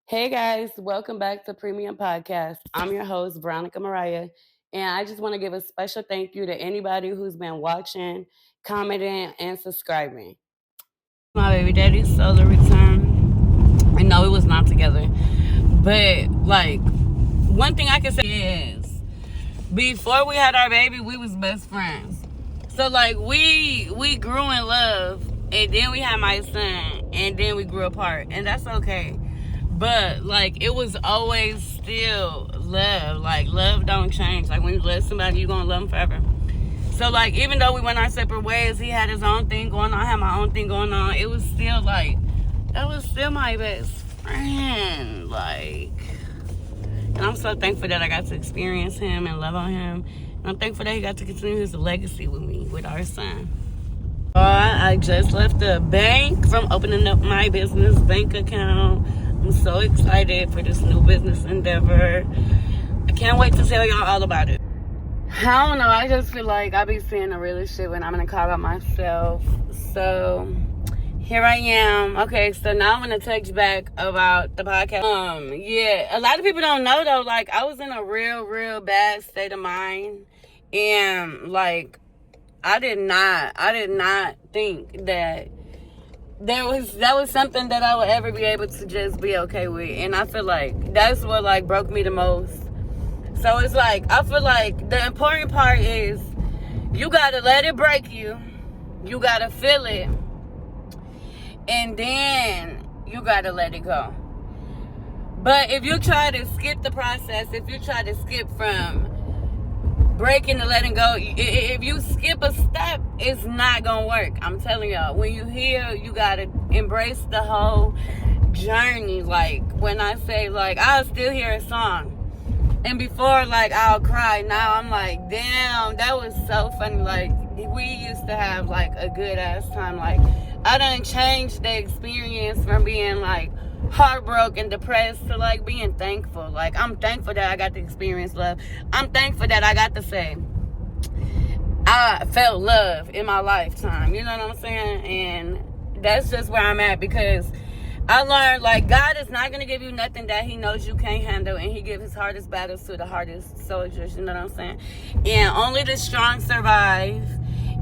Hey guys, welcome back to Premium Podcast. I'm your host, Veronica Mariah, and I just want to give a special thank you to anybody who's been watching, commenting, and subscribing. My baby daddy's solar return. I know it was not together, but one thing I can say is before we had our baby, we was best friends. So we grew in love, and then we had my son, and then we grew apart, and that's okay. But it was always still love. Like love don't change. Like when you love somebody, you gonna love them forever. So even though we went our separate ways, he had his own thing going on, I had my own thing going on. It was still that was still my best friend. And I'm so thankful that I got to experience him and love on him. And I'm thankful that he got to continue his legacy with me, with our son. I just left the bank from opening up my business bank account. I'm so excited for this new business endeavor. I can't wait to tell y'all all about it. I don't know. I just feel like I be seeing the realest shit when I'm in a car by myself. So here I am. Okay, so now I'm gonna text back about the podcast. Yeah, a lot of people don't know though. I was in a real bad state of mind, and I did not think that that was something that I would ever be able to just be okay with. And I feel like that's what broke me the most. So it's I feel like the important part is you gotta let it break you. You gotta feel it. And then you gotta let it go. But if you try to skip the process, if you try to skip from breaking to letting go, if you skip a step, it's not gonna work. I'm telling y'all, when you heal, you gotta embrace the whole journey. When I say I'll still hear a song, and before I'll cry, now I'm damn, that was so funny. We used to have a good ass time. I done changed the experience from being heartbroken, depressed to being thankful. I'm thankful that I got to experience love. I'm thankful that I got to say I felt love in my lifetime. You know what I'm saying? And that's just where I'm at, because I learned God is not gonna give you nothing that he knows you can't handle, and he gives his hardest battles to the hardest soldiers. You know what I'm saying? And only the strong survive.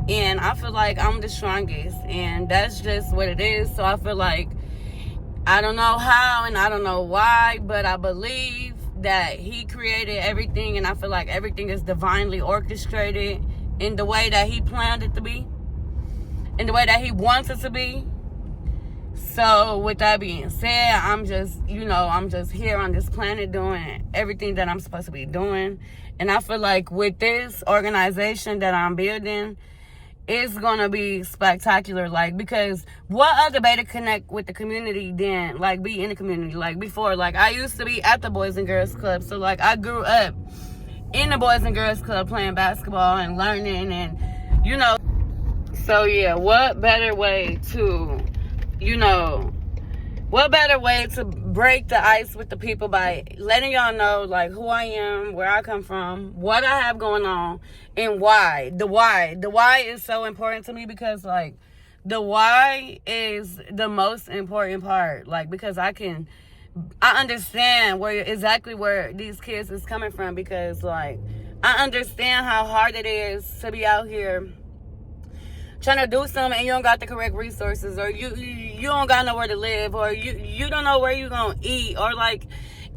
And I feel like I'm the strongest, and that's just what it is. So I feel I don't know how and I don't know why, but I believe that he created everything, and I feel like everything is divinely orchestrated in the way that he planned it to be, in the way that he wants it to be. So with that being said, I'm just here on this planet doing everything that I'm supposed to be doing. And I feel like with this organization that I'm building, it's gonna be spectacular. Because what other way to connect with the community than be in the community? Before, I used to be at the Boys and Girls Club, so I grew up in the Boys and Girls Club playing basketball and learning, and so yeah, what better way to break the ice with the people by letting y'all know who I am, where I come from, what I have going on, and why. The why is so important to me, because the why is the most important part. Because I understand exactly where these kids is coming from, because I understand how hard it is to be out here trying to do something and you don't got the correct resources, or you don't got nowhere to live, or you don't know where you gonna eat, or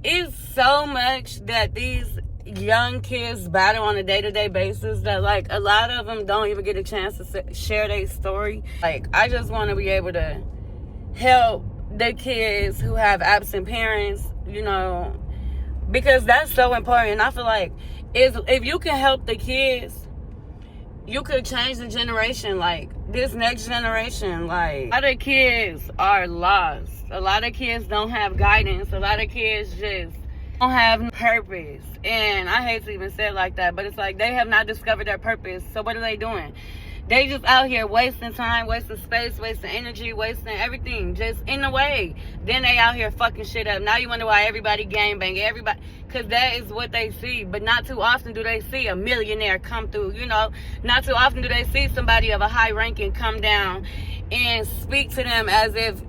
it's so much that these young kids battle on a day-to-day basis that a lot of them don't even get a chance to share their story. I just want to be able to help the kids who have absent parents, because that's so important. I feel if you can help the kids, you could change the generation, this next generation. A lot of kids are lost. A lot of kids don't have guidance. A lot of kids just don't have purpose. And I hate to even say it like that, but it's they have not discovered their purpose. So what are they doing? They just out here wasting time, wasting space, wasting energy, wasting everything, just in the way. Then they out here fucking shit up. Now you wonder why everybody gang bang, everybody, because that is what they see. But not too often do they see a millionaire come through. Not too often do they see somebody of a high ranking come down and speak to them as if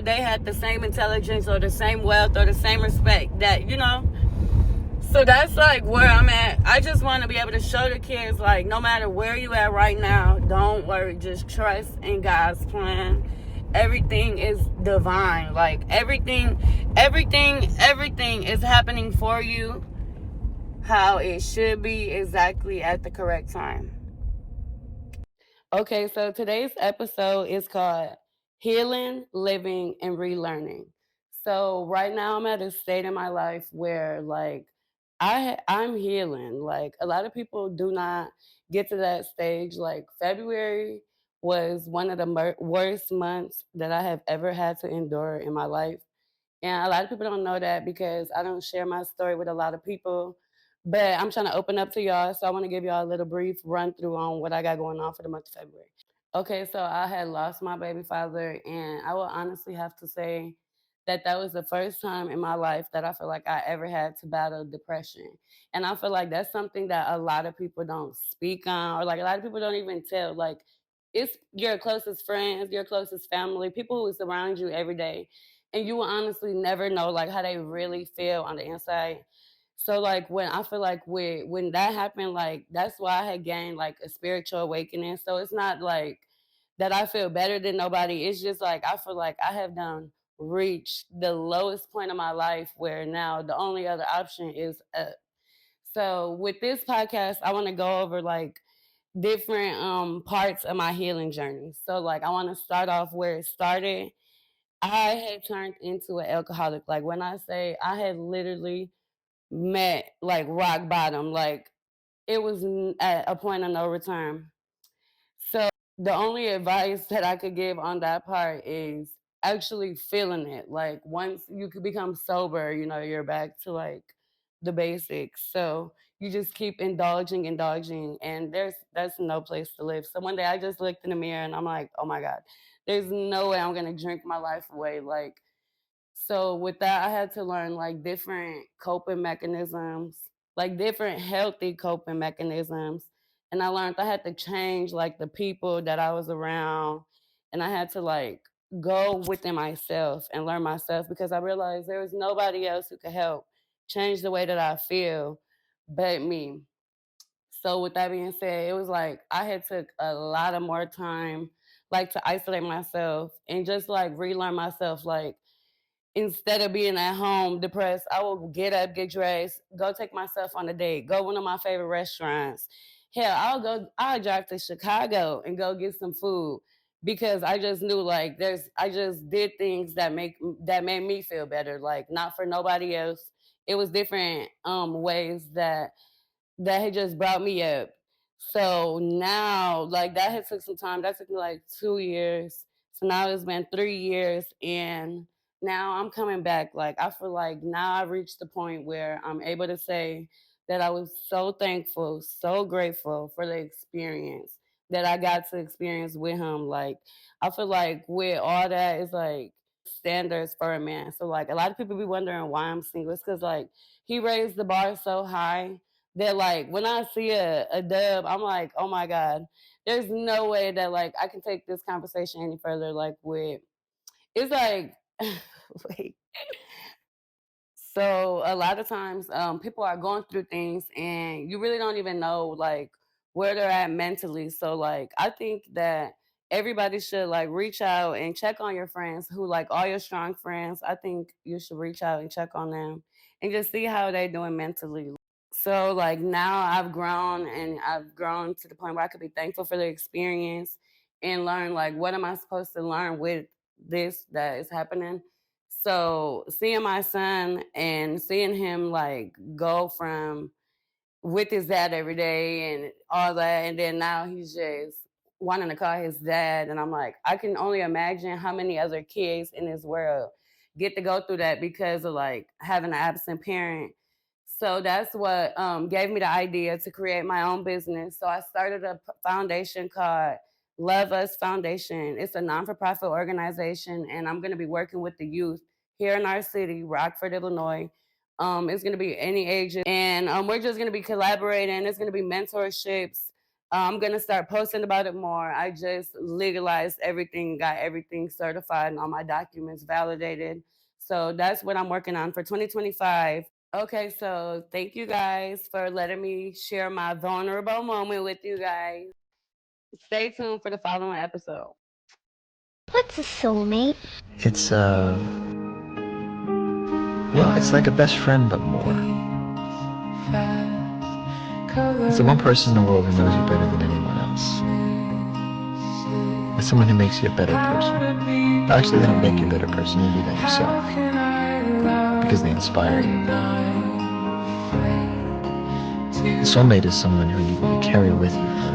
they had the same intelligence or the same wealth or the same respect that. So that's like where I'm at. I just want to be able to show the kids, like, no matter where you at right now, don't worry, just trust in God's plan. Everything is divine. Like, everything is happening for you how it should be, exactly at the correct time. Okay, so today's episode is called Healing, Living, and Relearning. So right now I'm at a state in my life where, like, I'm healing. Like, a lot of people do not get to that stage. Like, February was one of the worst months that I have ever had to endure in my life. And a lot of people don't know that because I don't share my story with a lot of people. But I'm trying to open up to y'all. So I want to give y'all a little brief run through on what I got going on for the month of February. Okay, so I had lost my baby father, and I will honestly have to say that that was the first time in my life that I feel like I ever had to battle depression. And I feel like that's something that a lot of people don't speak on, or like a lot of people don't even tell. Like, it's your closest friends, your closest family, people who surround you every day, and you will honestly never know like how they really feel on the inside. So like when I feel like when that happened, like that's why I had gained like a spiritual awakening. So it's not like that I feel better than nobody. It's just like I feel like I have done reached the lowest point of my life where now the only other option is up. So with this podcast, I want to go over like different parts of my healing journey. So like I want to start off where it started. I had turned into an alcoholic. Like when I say I had literally met like rock bottom, like it was at a point of no return. So the only advice that I could give on that part is actually feeling it. Like once you could become sober, you're back to like the basics. So you just keep indulging, and that's no place to live. So one day I just looked in the mirror and I'm like, oh my God, there's no way I'm gonna drink my life away. Like, so with that, I had to learn like different coping mechanisms, like different healthy coping mechanisms. And I learned I had to change like the people that I was around. And I had to like go within myself and learn myself because I realized there was nobody else who could help change the way that I feel but me. So with that being said, it was like I had took a lot of more time like to isolate myself and just like relearn myself. Like instead of being at home depressed, I will get up, get dressed, go take myself on a date, go one of my favorite restaurants. Hell, I'll drive to Chicago and go get some food because I just knew like I just did things that made me feel better, like not for nobody else. It was different ways that had just brought me up. So now, like that had took some time. That took me like 2 years. So now it's been 3 years, and now I'm coming back. Like I feel like now I've reached the point where I'm able to say that I was so thankful, so grateful for the experience that I got to experience with him. Like I feel like with all that, it's like standards for a man. So like a lot of people be wondering why I'm single. It's because like he raised the bar so high that like when I see a dub, I'm like, oh my God, there's no way that like I can take this conversation any further. Like with it's like wait. So a lot of times people are going through things and you really don't even know like where they're at mentally. So like I think that everybody should like reach out and check on your friends who like all your strong friends. I think you should reach out and check on them and just see how they're doing mentally. So like now I've grown to the point where I could be thankful for the experience and learn like what am I supposed to learn with this that is happening. So seeing my son and seeing him like go from with his dad every day and all that, and then now he's just wanting to call his dad, and I'm like, I can only imagine how many other kids in this world get to go through that because of like having an absent parent. So that's what gave me the idea to create my own business. So I started a foundation called Love Us Foundation. It's a non for profit organization, and I'm going to be working with the youth here in our city, Rockford, Illinois. It's going to be any ages, and we're just going to be collaborating. It's going to be mentorships. I'm going to start posting about it more. I just legalized everything, got everything certified, and all my documents validated. So that's what I'm working on for 2025. Okay, so thank you guys for letting me share my vulnerable moment with you guys. Stay tuned for the following episode. What's a soulmate? It's well, it's like a best friend, but more. It's the one person in the world who knows you better than anyone else. It's someone who makes you a better person. Actually, they don't make you a better person, you do that yourself. Because they inspire you. A soulmate is someone who you carry with you forever.